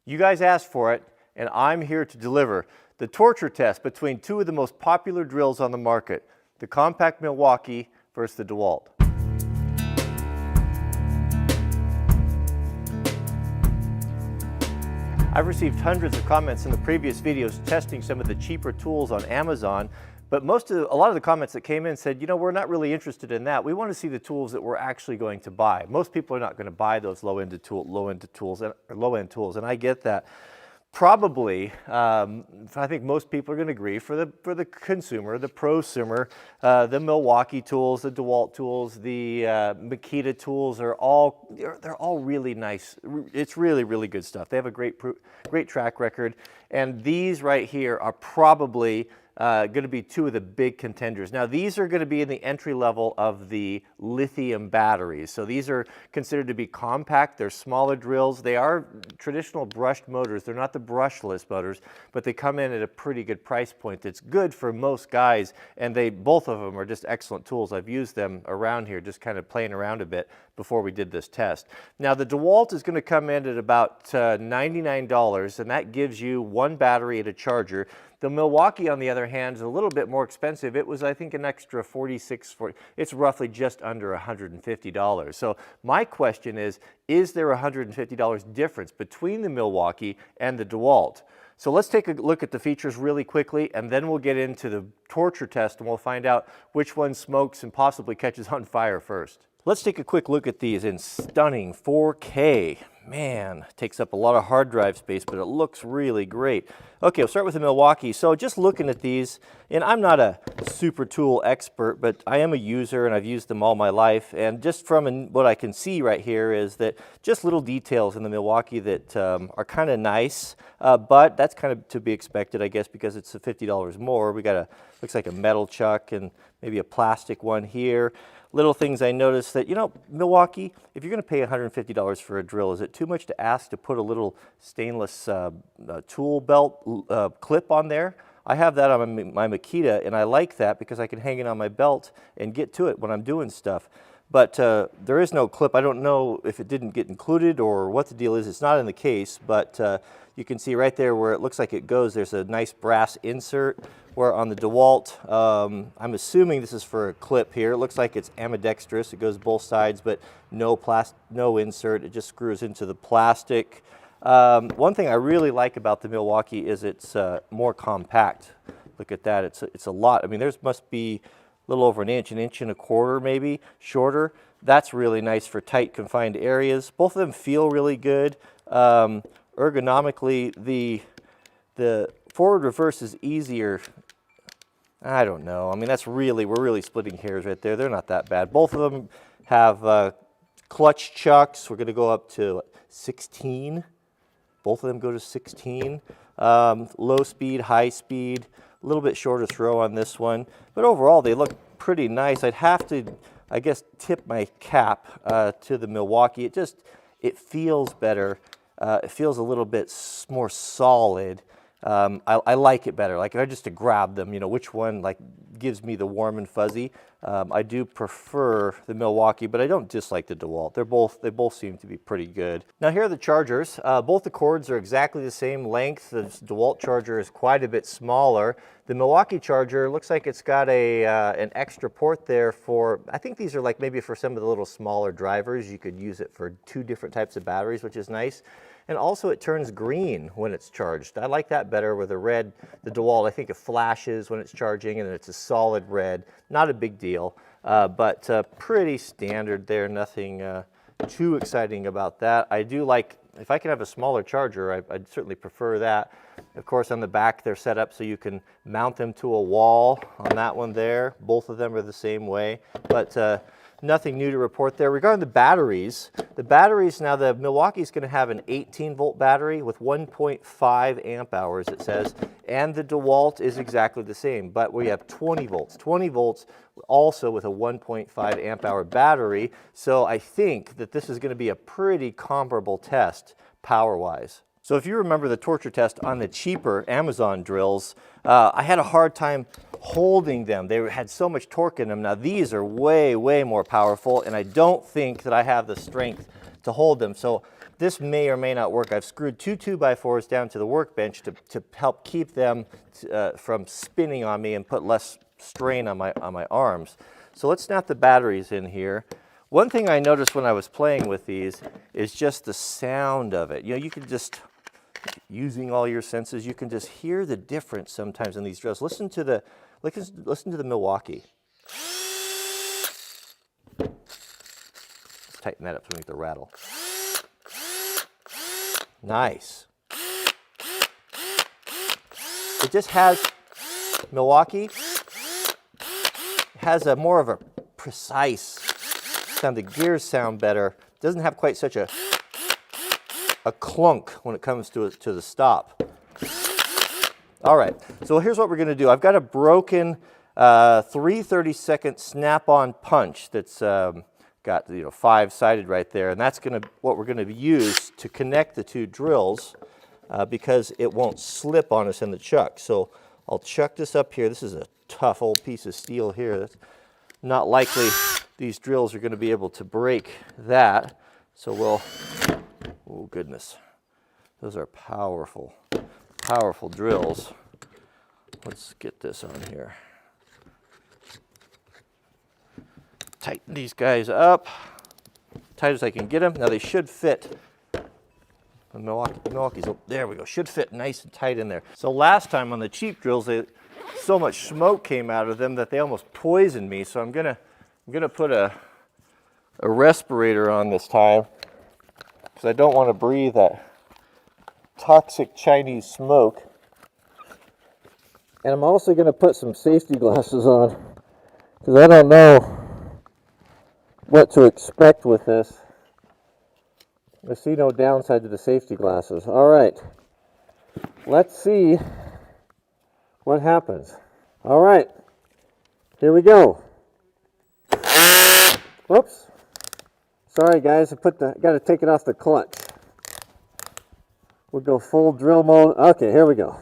You guys asked for it, and I'm here to deliver the torture test between two of the most popular drills on the market, the compact Milwaukee versus the DeWALT. I've received hundreds of comments in the previous videos testing some of the cheaper tools on Amazon, but a lot of the comments that came in said, you know, we're not really interested in that. We want to see the tools that we're actually going to buy. Most people are not going to buy those low-end tools, and I get that. Probably, I think most people are going to agree, for the consumer, the prosumer, the Milwaukee tools, the DeWALT tools, the Makita tools they're all really nice. It's really, really good stuff. They have a great track record, and these right here are probably going to be two of the big contenders. Now, these are going to be in the entry level of the lithium batteries. So these are considered to be compact. They're smaller drills. They are traditional brushed motors. They're not the brushless motors, but they come in at a pretty good price point that's good for most guys, and both of them are just excellent tools. I've used them around here, just kind of playing around a bit before we did this test. Now, the DeWALT is going to come in at about $99, and that gives you one battery and a charger. The Milwaukee, on the other hand, is a little bit more expensive. It was, I think, an extra $46. It's roughly just under $150. So my question is there a $150 difference between the Milwaukee and the DeWALT? So let's take a look at the features really quickly, and then we'll get into the torture test, and we'll find out which one smokes and possibly catches on fire first. Let's take a quick look at these in stunning 4K. Man, it takes up a lot of hard drive space, but it looks really great. Okay, we'll start with the Milwaukee. So just looking at these, and I'm not a super tool expert, but I am a user and I've used them all my life. And just from what I can see right here is that just little details in the Milwaukee that are kind of nice, but that's kind of to be expected, I guess, because it's $50 more. We got looks like a metal chuck and maybe a plastic one here. Little things I noticed that, you know, Milwaukee, if you're going to pay $150 for a drill, is it too much to ask to put a little stainless tool belt clip on there? I have that on my Makita, and I like that because I can hang it on my belt and get to it when I'm doing stuff. But there is no clip. I don't know if it didn't get included or what the deal is. It's not in the case, but you can see right there where it looks like it goes, there's a nice brass insert, where on the DeWALT, I'm assuming this is for a clip here. It looks like it's ambidextrous. It goes both sides, but no insert. It just screws into the plastic. One thing I really like about the Milwaukee is it's more compact. Look at that. It's a lot. I mean, there's must be a little over an inch and a quarter maybe, shorter. That's really nice for tight, confined areas. Both of them feel really good. Ergonomically, the forward reverse is easier. I don't know. I mean, we're really splitting hairs right there. They're not that bad. Both of them have clutch chucks. We're going to go up to 16. Both of them go to 16. Low speed, high speed, a little bit shorter throw on this one. But overall, they look pretty nice. I'd have to, I guess, tip my cap to the Milwaukee. It feels better. It feels a little bit more solid. I like it better. Like if I just to grab them, you know, which one like gives me the warm and fuzzy. I do prefer the Milwaukee, but I don't dislike the DeWALT. They both seem to be pretty good. Now here are the chargers. Both the cords are exactly the same length. The DeWALT charger is quite a bit smaller. The Milwaukee charger looks like it's got an extra port there for, I think these are like maybe for some of the little smaller drivers. You could use it for two different types of batteries, which is nice. And also it turns green when it's charged. I like that better with the red. The DeWALT, I think it flashes when it's charging and it's a solid red. Not a big deal, but pretty standard there. Nothing too exciting about that. I do like, if I can have a smaller charger, I'd certainly prefer that. Of course, on the back, they're set up so you can mount them to a wall on that one there. Both of them are the same way, but nothing new to report there. Regarding the batteries, now the Milwaukee's going to have an 18-volt battery with 1.5 amp hours, it says, and the DeWALT is exactly the same, but we have 20 volts. 20 volts also with a 1.5 amp hour battery, so I think that this is going to be a pretty comparable test power-wise. So if you remember the torture test on the cheaper Amazon drills, I had a hard time holding them. They had so much torque in them. Now these are way, way more powerful, and I don't think that I have the strength to hold them. So this may or may not work. I've screwed two 2x4s down to the workbench to help keep them from spinning on me and put less strain on my arms. So let's snap the batteries in here. One thing I noticed when I was playing with these is just the sound of it. You know, you can just, using all your senses, you can just hear the difference sometimes in these drills. Listen to the Milwaukee. Let's tighten that up so we get the rattle. Nice. It just has, Milwaukee has a more of a precise sound. The gears sound better. It doesn't have quite such a clunk when it comes to the stop. All right, so here's what we're going to do. I've got a broken 3/32 snap-on punch that's got 5-sided right there, and that's what we're going to use to connect the two drills because it won't slip on us in the chuck. So I'll chuck this up here. This is a tough old piece of steel here. That's not likely these drills are going to be able to break that. So we'll, oh goodness, those are powerful, powerful drills. Let's get this on here. Tighten these guys up, tight as I can get them. Now they should fit. The Milwaukee's, there we go, should fit nice and tight in there. So last time on the cheap drills, so much smoke came out of them that they almost poisoned me. So I'm gonna put a respirator on this time because I don't want to breathe that toxic Chinese smoke. And I'm also going to put some safety glasses on because I don't know what to expect with this. I see no downside to the safety glasses. All right, let's see what happens. All right, here we go. Whoops. Sorry guys, got to take it off the clutch. We'll go full drill mode. Okay, here we go.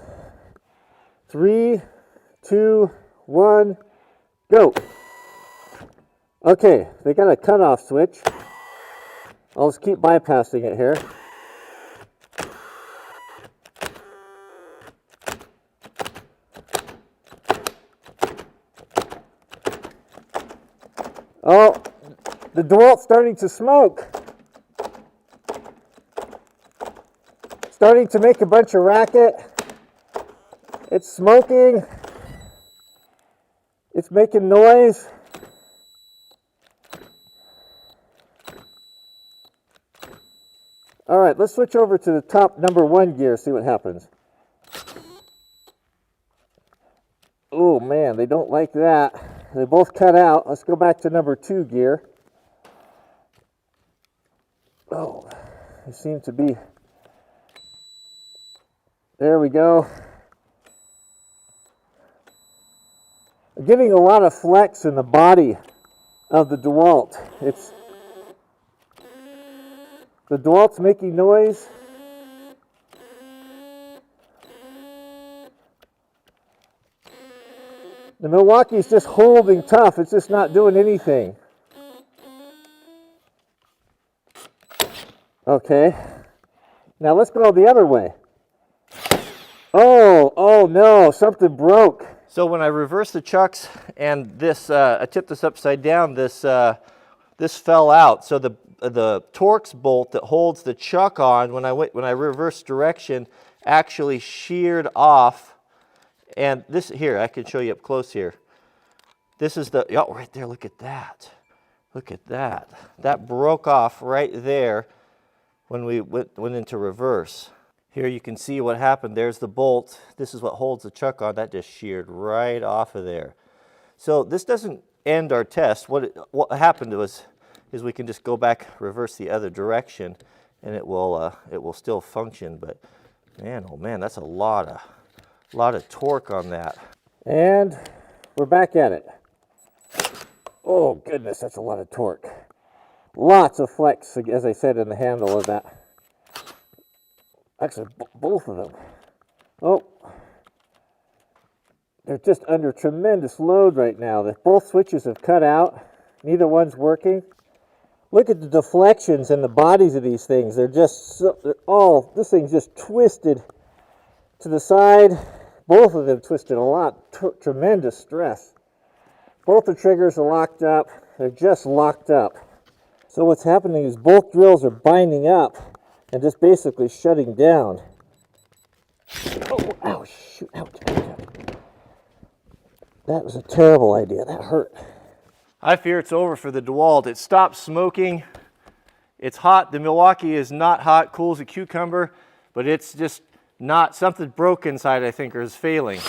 3, 2, 1, go. Okay, they got a cutoff switch. I'll just keep bypassing it here. Oh, the DeWALT's starting to smoke. Starting to make a bunch of racket. It's smoking. It's making noise. All right, let's switch over to the top number 1 gear, see what happens. Oh man, they don't like that. They both cut out. Let's go back to number 2 gear. Oh, they seem to be. There we go. I'm getting a lot of flex in the body of the DeWALT. The DeWALT's making noise. The Milwaukee's just holding tough. It's just not doing anything. Okay. Now let's go the other way. Oh no, something broke. So when I reversed the chucks and this, I tipped this upside down, this fell out. So the Torx bolt that holds the chuck on when I reversed direction actually sheared off. And this here, I can show you up close here. This is the, oh, right there, look at that. Look at that. That broke off right there when we went into reverse. Here you can see what happened. There's the bolt. This is what holds the chuck on. That just sheared right off of there. So this doesn't end our test. What happened is we can just go back, reverse the other direction, and it will still function. But man, oh man, that's a lot of torque on that. And we're back at it. Oh goodness, that's a lot of torque. Lots of flex, as I said, in the handle of that. Actually, both of them. Oh, they're just under tremendous load right now. Both switches have cut out. Neither one's working. Look at the deflections in the bodies of these things. They're just this thing's just twisted to the side. Both of them twisted a lot. Tremendous stress. Both the triggers are locked up. They're just locked up. So what's happening is both drills are binding up and just basically shutting down. Oh, ow, shoot, ouch, ouch, ouch. That was a terrible idea. That hurt. I fear it's over for the DeWALT. It stopped smoking. It's hot. The Milwaukee is not hot, cool as a cucumber, but it's just not, something broke inside, I think, or is failing.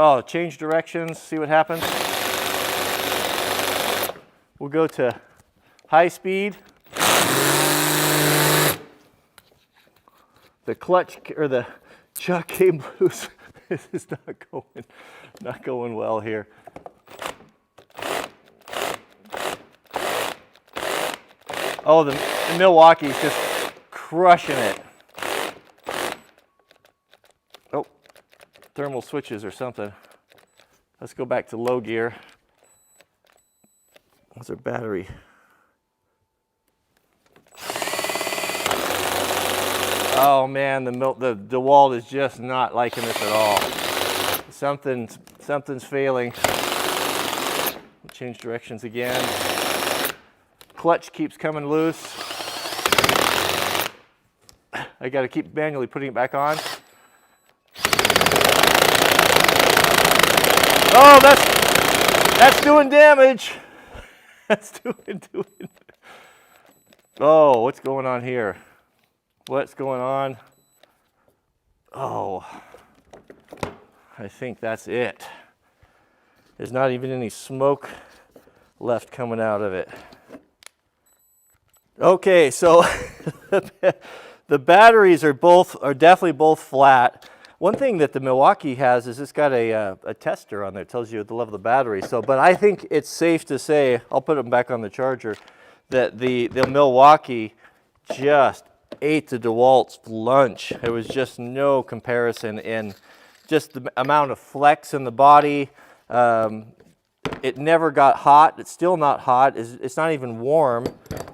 Oh, change directions, see what happens. We'll go to high speed. The clutch, or the chuck came loose. This is not going well here. Oh, the Milwaukee's just crushing it. Oh, thermal switches or something. Let's go back to low gear. That's our battery. Oh man, the DeWALT is just not liking this at all. Something's failing. We'll change directions again. Clutch keeps coming loose. I got to keep manually putting it back on. Oh, that's doing damage. That's doing. Oh, what's going on here? What's going on? Oh, I think that's it. There's not even any smoke left coming out of it. Okay, so the batteries are definitely both flat. One thing that the Milwaukee has is it's got a tester on there. It tells you the level of the battery. So, but I think it's safe to say, I'll put them back on the charger, that the Milwaukee just ate the DeWalt's lunch. There was just no comparison in just the amount of flex in the body. It never got hot. It's still not hot. It's not even warm.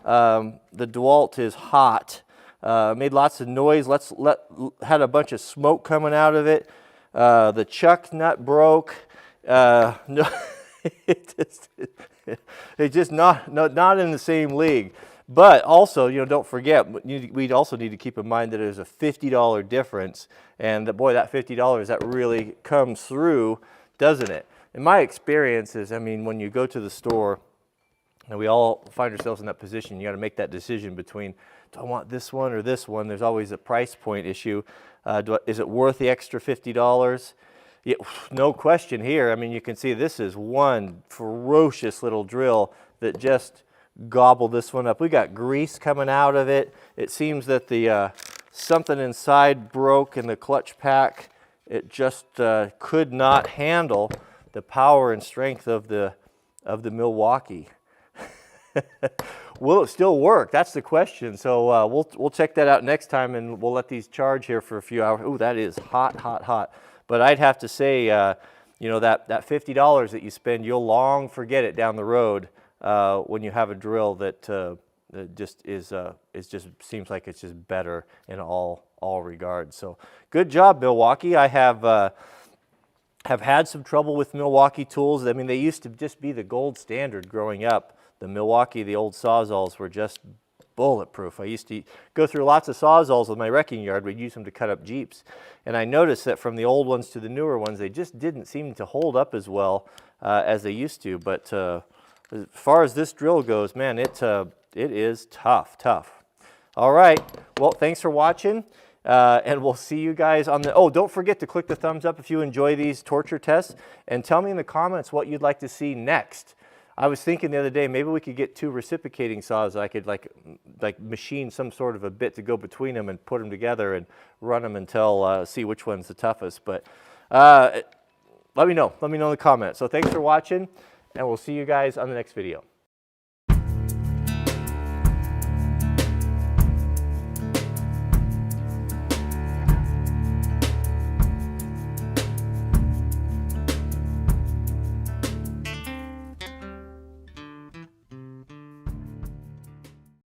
The DeWALT is hot. Made lots of noise. Had a bunch of smoke coming out of it. The chuck nut broke. No, it's just not in the same league. But also, don't forget, we'd also need to keep in mind that there's a $50 difference, and that $50 that really comes through, doesn't it? In my experience is, when you go to the store, and we all find ourselves in that position, you got to make that decision between, do I want this one or this one? There's always a price point issue. Is it worth the extra $50? Yeah, no question here. you can see this is one ferocious little drill that just gobbled this one up. We got grease coming out of it. It seems that the something inside broke in the clutch pack. It just could not handle the power and strength of the Milwaukee. Will it still work? That's the question. So we'll check that out next time, and we'll let these charge here for a few hours. Ooh, that is hot, hot, hot. But I'd have to say, that $50 that you spend, you'll long forget it down the road when you have a drill that just seems like it's just better in all regards. So good job, Milwaukee. I have had some trouble with Milwaukee tools. They used to just be the gold standard growing up. The Milwaukee, the old Sawzalls were just bulletproof. I used to go through lots of Sawzalls with my wrecking yard. We'd use them to cut up Jeeps. And I noticed that from the old ones to the newer ones, they just didn't seem to hold up as well as they used to. But as far as this drill goes, man, it is tough. All right. Well, thanks for watching. And we'll see you guys on the, don't forget to click the thumbs up if you enjoy these torture tests, and tell me in the comments what you'd like to see next. I was thinking the other day, maybe we could get two reciprocating saws. I could like machine some sort of a bit to go between them and put them together and run them until see which one's the toughest. But let me know in the comments. So thanks for watching, and we'll see you guys on the next video.